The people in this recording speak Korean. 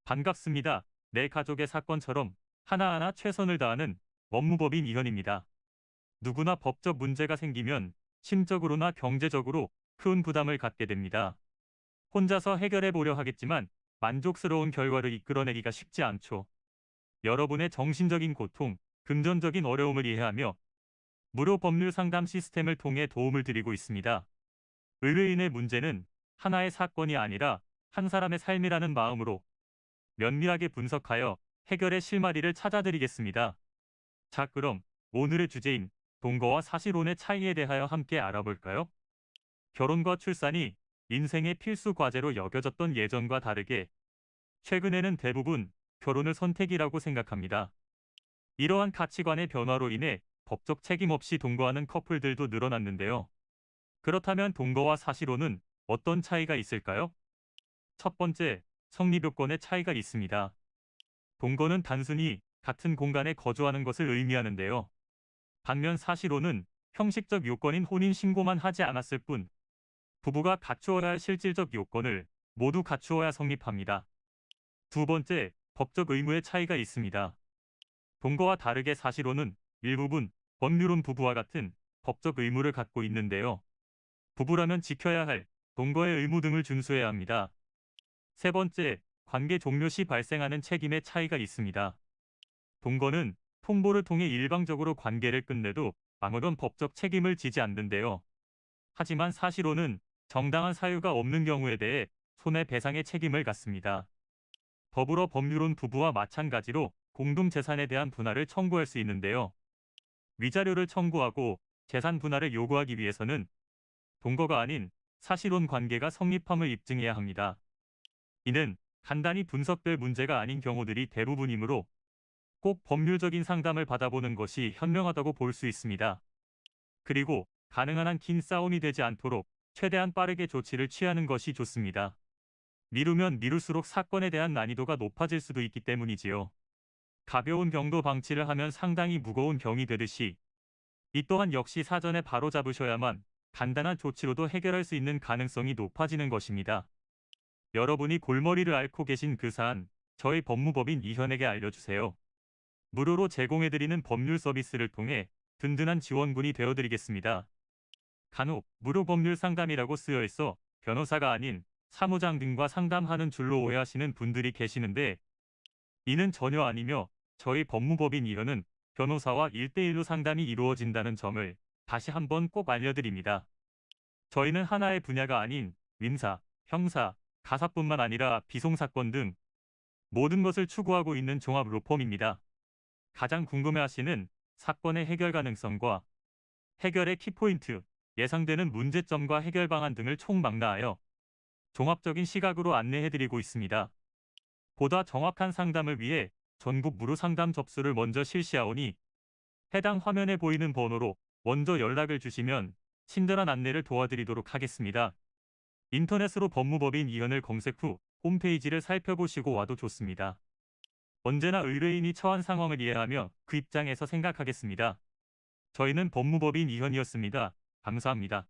반갑습니다. 내 가족의 사건처럼 하나하나 최선을 다하는 법무법인 이현입니다. 누구나 법적 문제가 생기면 심적으로나 경제적으로 큰 부담을 갖게 됩니다. 혼자서 해결해 보려 하겠지만 만족스러운 결과를 이끌어내기가 쉽지 않죠. 여러분의 정신적인 고통, 금전적인 어려움을 이해하며 무료 법률 상담 시스템을 통해 도움을 드리고 있습니다. 의뢰인의 문제는 하나의 사건이 아니라 한 사람의 삶이라는 마음으로 면밀하게 분석하여 해결의 실마리를 찾아드리겠습니다. 자, 그럼 오늘의 주제인 동거와 사실혼의 차이에 대하여 함께 알아볼까요? 결혼과 출산이 인생의 필수 과제로 여겨졌던 예전과 다르게 최근에는 대부분 결혼을 선택이라고 생각합니다. 이러한 가치관의 변화로 인해 법적 책임 없이 동거하는 커플들도 늘어났는데요. 그렇다면 동거와 사실혼은 어떤 차이가 있을까요? 첫 번째, 성립 요건의 차이가 있습니다. 동거는 단순히 같은 공간에 거주하는 것을 의미하는데요. 반면 사실혼은 형식적 요건인 혼인 신고만 하지 않았을 뿐 부부가 갖추어야 할 실질적 요건을 모두 갖추어야 성립합니다. 두 번째, 법적 의무의 차이가 있습니다. 동거와 다르게 사실혼은 일부분 법률혼 부부와 같은 법적 의무를 갖고 있는데요. 부부라면 지켜야 할 동거의 의무 등을 준수해야 합니다. 세 번째, 관계 종료 시 발생하는 책임의 차이가 있습니다. 동거는 통보를 통해 일방적으로 관계를 끝내도 아무런 법적 책임을 지지 않는데요. 하지만 사실혼은 정당한 사유가 없는 경우에 대해 손해배상의 책임을 갖습니다. 더불어 법률혼 부부와 마찬가지로 공동재산에 대한 분할을 청구할 수 있는데요. 위자료를 청구하고 재산 분할을 요구하기 위해서는 동거가 아닌 사실혼 관계가 성립함을 입증해야 합니다. 이는 간단히 분석될 문제가 아닌 경우들이 대부분이므로 꼭 법률적인 상담을 받아보는 것이 현명하다고 볼 수 있습니다. 그리고 가능한 한 긴 싸움이 되지 않도록 최대한 빠르게 조치를 취하는 것이 좋습니다. 미루면 미룰수록 사건에 대한 난이도가 높아질 수도 있기 때문이지요. 가벼운 병도 방치를 하면 상당히 무거운 병이 되듯이 이 또한 역시 사전에 바로잡으셔야만 간단한 조치로도 해결할 수 있는 가능성이 높아지는 것입니다. 여러분이 골머리를 앓고 계신 그 사안, 저희 법무법인 이현에게 알려주세요. 무료로 제공해드리는 법률 서비스를 통해 든든한 지원군이 되어드리겠습니다. 간혹 무료 법률 상담이라고 쓰여 있어 변호사가 아닌 사무장 등과 상담하는 줄로 오해하시는 분들이 계시는데 이는 전혀 아니며 저희 법무법인 이현은 변호사와 1대1로 상담이 이루어진다는 점을 다시 한번 꼭 알려드립니다. 저희는 하나의 분야가 아닌 민사, 형사, 가사뿐만 아니라 비송사건 등 모든 것을 추구하고 있는 종합 로펌입니다. 가장 궁금해하시는 사건의 해결 가능성과 해결의 키포인트, 예상되는 문제점과 해결 방안 등을 총망라하여 종합적인 시각으로 안내해드리고 있습니다. 보다 정확한 상담을 위해 전국 무료 상담 접수를 먼저 실시하오니 해당 화면에 보이는 번호로 먼저 연락을 주시면 친절한 안내를 도와드리도록 하겠습니다. 인터넷으로 법무법인 이현을 검색 후 홈페이지를 살펴보시고 와도 좋습니다. 언제나 의뢰인이 처한 상황을 이해하며 그 입장에서 생각하겠습니다. 저희는 법무법인 이현이었습니다. 감사합니다.